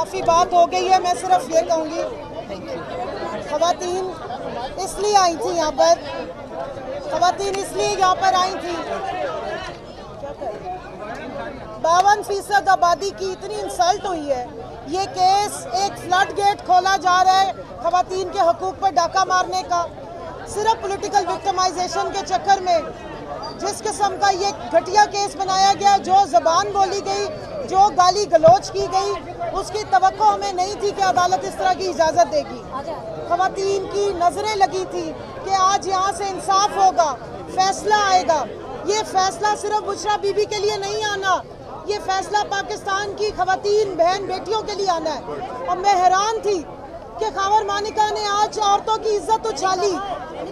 काफ़ी बात हो गई है, मैं सिर्फ ये कहूँगी ख़वातीन इसलिए आई थी यहाँ पर, ख़वातीन इसलिए यहाँ पर आई थी 52% आबादी की इतनी इंसल्ट हुई है। ये केस एक फ्लड गेट खोला जा रहा है ख़वातीन के हकूक़ पर डाका मारने का, सिर्फ पॉलिटिकल विक्टिमाइजेशन के चक्कर में जिस किस्म का ये घटिया केस बनाया गया, जो ज़बान बोली गई, जो गाली गलोच की गई, उसकी तवक्को हमें नहीं थी कि अदालत इस तरह की इजाज़त देगी। ख़वातीन की नज़रें लगी थी कि आज यहाँ से इंसाफ होगा, फैसला आएगा। ये फैसला सिर्फ बुशरा बीबी के लिए नहीं आना, ये फैसला पाकिस्तान की ख़वातीन बहन बेटियों के लिए आना है। और मैं हैरान थी कि ख़ावर मानिका ने आज औरतों की इज्जत उछाली,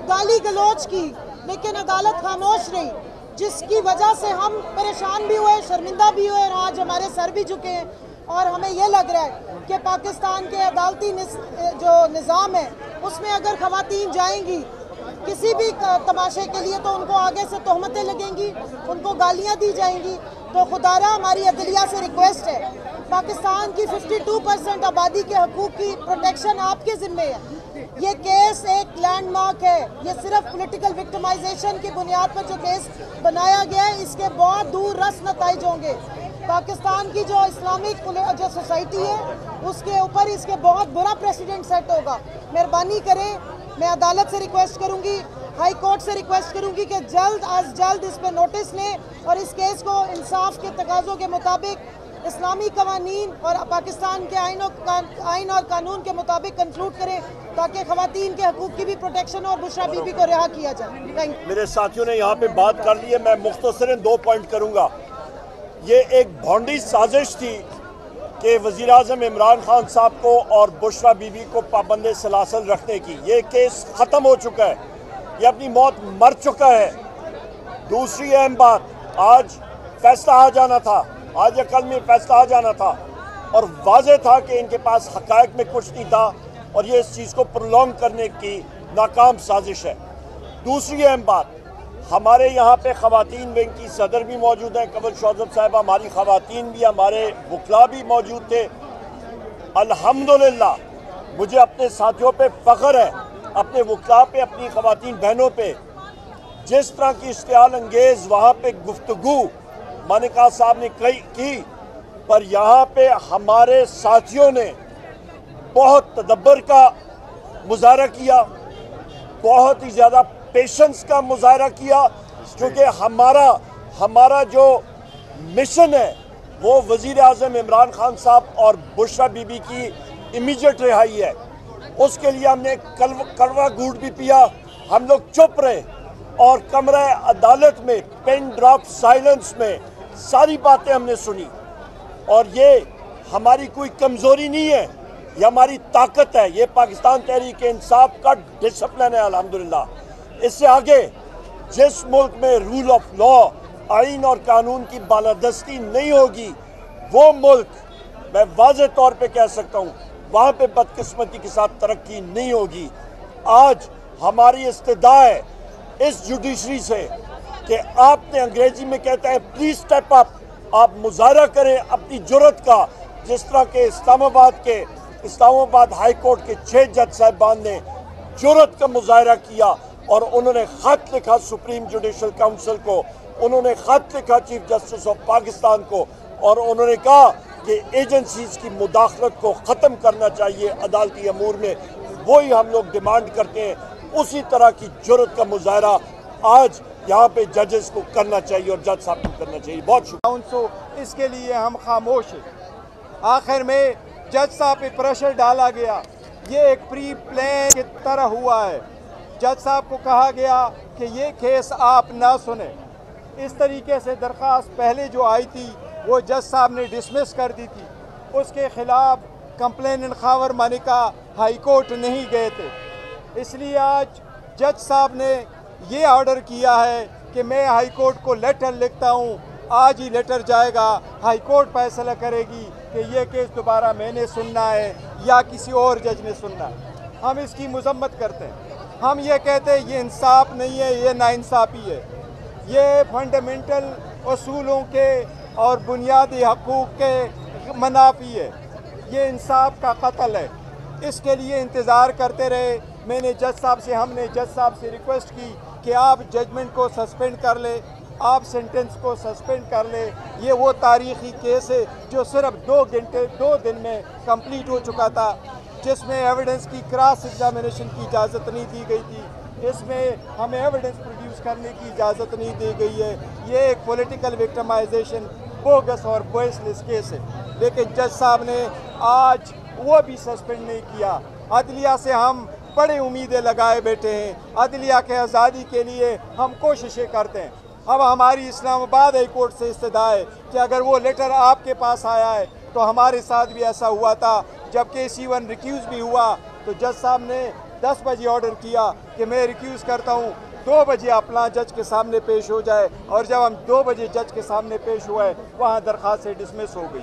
गाली गलोच की, लेकिन अदालत खामोश रही, जिसकी वजह से हम परेशान भी हुए, शर्मिंदा भी हुए और आज हमारे सर भी झुके हैं। और हमें यह लग रहा है कि पाकिस्तान के अदालती जो निज़ाम है उसमें अगर ख़वातीन जाएंगी किसी भी तमाशे के लिए तो उनको आगे से तोहमतें लगेंगी, उनको गालियां दी जाएंगी। तो खुदारा हमारी अदलिया से रिक्वेस्ट है, पाकिस्तान की 52% आबादी के हकूक़ की प्रोटेक्शन आपके ज़िम्मे है। ये केस एक लैंडमार्क है, ये सिर्फ पॉलिटिकल विक्टिमाइजेशन की बुनियाद पर जो केस बनाया गया है, इसके बहुत दूर रस नताइज होंगे। पाकिस्तान की जो इस्लामिक जो सोसाइटी है उसके ऊपर इसके बहुत बुरा प्रेसिडेंट सेट होगा। मेहरबानी करें, मैं अदालत से रिक्वेस्ट करूंगी, हाई कोर्ट से रिक्वेस्ट करूंगी कि जल्द अज जल्द इस पर नोटिस लें और इस केस को इंसाफ के तकाज़ों के मुताबिक इस्लामी कवानीन और पाकिस्तान के आइन और कानून के मुताबिक कंक्लूड करें, ताकि ख़वातीन के हकूक़ की भी प्रोटेक्शन और बुशरा बीबी को रिहा किया जाए। Thank you. मेरे साथियों ने यहाँ पे बात कर ली है, मैं मुख्तसरन 2 पॉइंट करूँगा। ये एक भौंडी साजिश थी कि वज़ीर आज़म इमरान खान साहब को और बुशरा बीबी को पाबंद सलासल रखने की। ये केस ख़त्म हो चुका है, ये अपनी मौत मर चुका है। दूसरी अहम बात, आज फैसला आ जाना था, आज या कल में फैसला आ जाना था और वाज़ेह था कि इनके पास हक़ाइक़ में कुछ नहीं था और ये इस चीज़ को प्रोलॉन्ग करने की नाकाम साजिश है। दूसरी अहम बात, हमारे यहाँ पे ख़वातीन विंग की सदर भी मौजूद हैं, कमल शौज़ब साहब, हमारी ख़वातीन भी, हमारे वकला भी मौजूद थे। अल्हम्दुलिल्लाह मुझे अपने साथियों पे फ़ख्र है, अपने वकला पे, अपनी ख़वातीन बहनों पे। जिस तरह की इश्तियाल अंगेज़ वहाँ पे गुफ्तगू मानिका साहब ने की, पर यहाँ पे हमारे साथियों ने बहुत तदब्बर का मुजाहरा किया, बहुत ही ज़्यादा पेशेंस का मुजाहरा किया, क्योंकि हमारा जो मिशन है वो वज़ीर आज़म इमरान खान साहब और बुशरा बीबी की इमीडिएट रिहाई है। उसके लिए हमने कड़वा घूंट भी पिया, हम लोग चुप रहे और कमरा अदालत में पेन ड्रॉप साइलेंस में सारी बातें हमने सुनी। और ये हमारी कोई कमज़ोरी नहीं है, ये हमारी ताकत है, ये पाकिस्तान तहरीक इंसाफ का डिसिप्लिन है। अल्हम्दुलिल्लाह इससे आगे जिस मुल्क में रूल ऑफ लॉ, आइन और कानून की बालादस्ती नहीं होगी, वो मुल्क मैं वाज़ेह तौर पे कह सकता हूँ वहाँ पे बदकिस्मती के साथ तरक्की नहीं होगी। आज हमारी इस्तदा है इस जुडिशरी से कि आपने, अंग्रेजी में कहते हैं प्लीज स्टेप अप, आप मुजाहरा करें अपनी जुर्रत का। जिस तरह के इस्लामाबाद हाई कोर्ट के 6 जज साहिबान ने जुर्रत का मुजाहरा किया और उन्होंने ख़त लिखा सुप्रीम जुडिशल काउंसिल को, उन्होंने ख़त लिखा चीफ जस्टिस ऑफ पाकिस्तान को और उन्होंने कहा कि एजेंसीज़ की मुदाखलत को ख़त्म करना चाहिए अदालती अमूर में। वही हम लोग डिमांड करते हैं, उसी तरह की जुर्रत का मुजाहरा आज यहाँ पे जजेस को करना चाहिए और जज साहब को करना चाहिए। बहुत शुक्रिया। इसके लिए हम खामोश हैं। आखिर में जज साहब पे प्रेशर डाला गया, ये एक प्री प्लान की तरह हुआ है। जज साहब को कहा गया कि ये केस आप ना सुने। इस तरीके से दरख्वास्त पहले जो आई थी वो जज साहब ने डिसमिस कर दी थी, उसके ख़िलाफ़ कंप्लेनेंट ख़ावर मानिका हाई कोर्ट नहीं गए थे। इसलिए आज जज साहब ने ये ऑर्डर किया है कि मैं हाई कोर्ट को लेटर लिखता हूँ, आज ही लेटर जाएगा, हाई कोर्ट फैसला करेगी कि ये केस दोबारा मैंने सुनना है या किसी और जज ने सुनना है। हम इसकी मजम्मत करते हैं, हम ये कहते हैं ये इंसाफ नहीं है, ये नाइंसाफ़ी है, ये फंडामेंटल असूलों के और बुनियादी हकूक़ के मनाफी है। یہ انصاف کا قتل ہے. اس کے لیے انتظار کرتے رہے. میں نے ہم نے جج صاحب سے ریکویسٹ کی کہ آپ ججمنٹ کو سسپینڈ کر لیں, آپ سینٹنس کو سسپینڈ کر لیں. یہ وہ تاریخی کیس ہے جو صرف 2 دن میں کمپلیٹ ہو چکا تھا, جس میں ایویڈنس کی کراس ایگزامینیشن کی اجازت نہیں دی گئی تھی. اس میں ہمیں ایویڈنس پروڈیوس کرنے کی اجازت نہیں دی گئی ہے. یہ ایک پولیٹیکل وکٹمائزیشن بوگس اور بیس لیس کیس ہے. لیکن جج صاحب نے آج وہ بھی سسپینڈ نہیں کیا. عدلیہ سے ہم بڑی امیدیں لگائے بیٹھے ہیں. عدلیہ کے آزادی کے لیے ہم کوششیں کرتے ہیں. اب ہماری اسلام آباد ہائی کورٹ سے استدعا ہے کہ اگر وہ لیٹر آپ کے پاس آیا ہے تو ہمارے ساتھ بھی ایسا ہوا تھا. جب کیس ایون ریکیوز بھی ہوا تو جج صاحب نے 10 بجے آرڈر کیا کہ میں ریکیوز کرتا ہوں, 2 بجے اپنا جج کے سامنے پیش ہو جائے. اور جب ہم 2 بجے جج کے سامنے پیش ہوئے وہاں درخواست سے ڈسمس ہو گئی.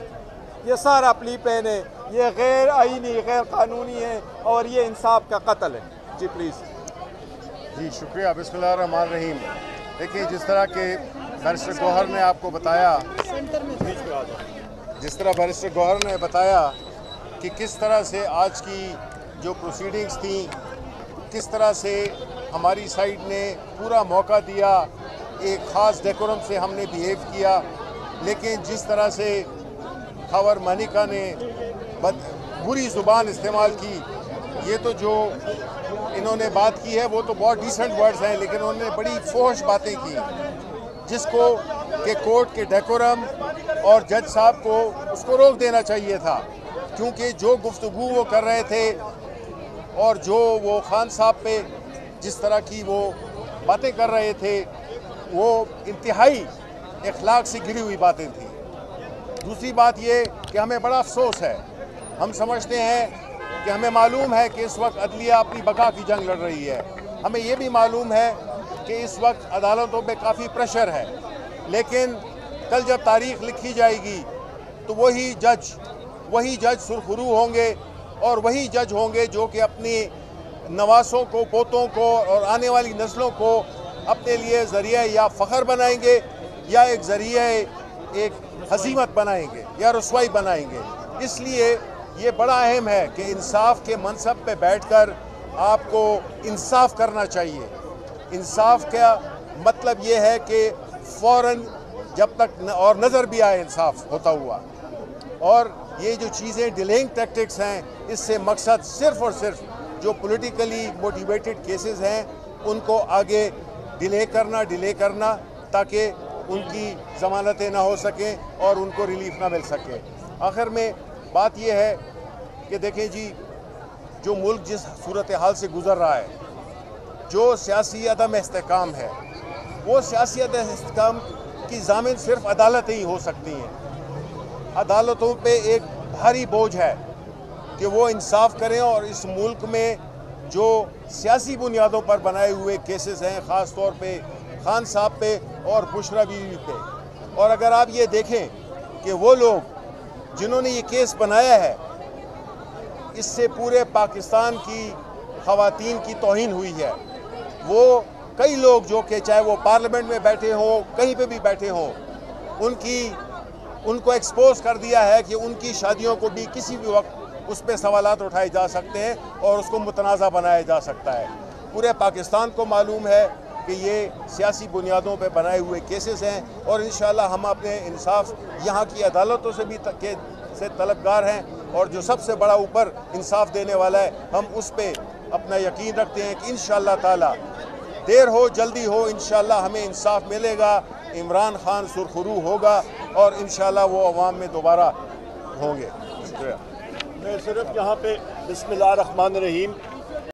یہ سارا پلی پین ہے, یہ غیر آئینی, غیر قانونی ہے اور یہ انصاف کا قتل ہے. جی پلیز. جی شکریہ. بسم اللہ الرحمن الرحیم. دیکھیں جس طرح کہ بیرسٹر گوہر نے آپ کو بتایا, کہ کس طرح سے آج کی جو پروسیڈنگز تھیں, کس طرح سے ہماری سائڈ نے پورا موقع دیا, ایک خاص ڈیکورم سے ہم نے بیہیو کیا. لیکن جس طرح سے خاور مانیکا نے بری زبان استعمال کی, یہ تو جو انہوں نے بات کی ہے وہ تو بہت ڈیسنٹ ورڈز ہیں, لیکن انہوں نے بڑی فحش باتیں کی جس کو کہ کورٹ کے ڈیکورم اور جج صاحب کو اس کو روک دینا چاہیے تھا. کیونکہ جو گفتگو وہ کر رہے تھے اور جو وہ خان صاحب پہ جس طرح کی وہ باتیں کر رہے تھے وہ انتہائی اخلاق سے گری ہوئی باتیں تھیں. دوسری بات یہ کہ ہمیں بڑا افسوس ہے, ہم سمجھتے ہیں کہ ہمیں معلوم ہے کہ اس وقت عدلیہ اپنی بقا کی جنگ لڑ رہی ہے. ہمیں یہ بھی معلوم ہے کہ اس وقت عدالتوں پہ کافی پریشر ہے. لیکن کل جب تاریخ لکھی جائے گی تو وہی جج سرخرو ہوں گے اور وہی جج ہوں گے جو کہ اپنی نواسوں کو, پوتوں کو اور آنے والی نسلوں کو اپنے لیے ذریعہ یا فخر بنائیں گے یا ایک ذریعہ ایک ہزیمت بنائیں گے یا رسوائی بنائیں گے. اس لیے یہ بڑا اہم ہے کہ انصاف کے منصب پہ بیٹھ کر آپ کو انصاف کرنا چاہیے. انصاف کا مطلب یہ ہے کہ فوراً جب تک اور نظر بھی آئے انصاف ہوتا ہوا, اور یہ جو چیزیں ڈیلینگ ٹیکٹکس ہیں اس سے مقصد صرف اور صرف جو پولیٹیکلی موٹیویٹڈ کیسز ہیں ان کو آگے ڈیلے کرنا تاکہ ان کی ضمانتیں نہ ہو سکیں اور ان کو ریلیف نہ مل سکے. آخر میں بات یہ ہے کہ دیکھیں جی, جو ملک جس صورتحال سے گزر رہا ہے, جو سیاسی عدم استحکام ہے, وہ سیاسی عدم استحکام کی ضامن صرف عدالتیں ہی ہو سکتی ہیں. عدالتوں پہ ایک بھاری بوجھ ہے کہ وہ انصاف کریں, اور اس ملک میں جو سیاسی بنیادوں پر بنائے ہوئے کیسز ہیں, خاص طور پہ خان صاحب پہ اور بشرا بیوی پہ, اور اگر آپ یہ دیکھیں کہ وہ لوگ جنہوں نے یہ کیس بنایا ہے, اس سے پورے پاکستان کی خواتین کی توہین ہوئی ہے. وہ کئی لوگ جو کہ چاہے وہ پارلیمنٹ میں بیٹھے ہوں, کہیں پہ بھی بیٹھے ہوں, ان کو ایکسپوز کر دیا ہے کہ ان کی شادیوں کو بھی کسی بھی وقت اس پہ سوالات اٹھائے جا سکتے ہیں اور اس کو متنازع بنایا جا سکتا ہے. پورے پاکستان کو معلوم ہے کہ یہ سیاسی بنیادوں پہ بنائے ہوئے کیسز ہیں, اور انشاءاللہ ہم اپنے انصاف یہاں کی عدالتوں سے بھی طلبگار ہیں, اور جو سب سے بڑا اوپر انصاف دینے والا ہے ہم اس پہ اپنا یقین رکھتے ہیں کہ انشاءاللہ تعالی دیر ہو جلدی ہو انشاءاللہ ہمیں انصاف ملے گا. عمران خان سرخرو ہوگا اور انشاءاللہ وہ عوام میں دوبارہ ہوں گے. شکریہ. میں صرف یہاں پہ بسم اللہ الرحمن الرحیم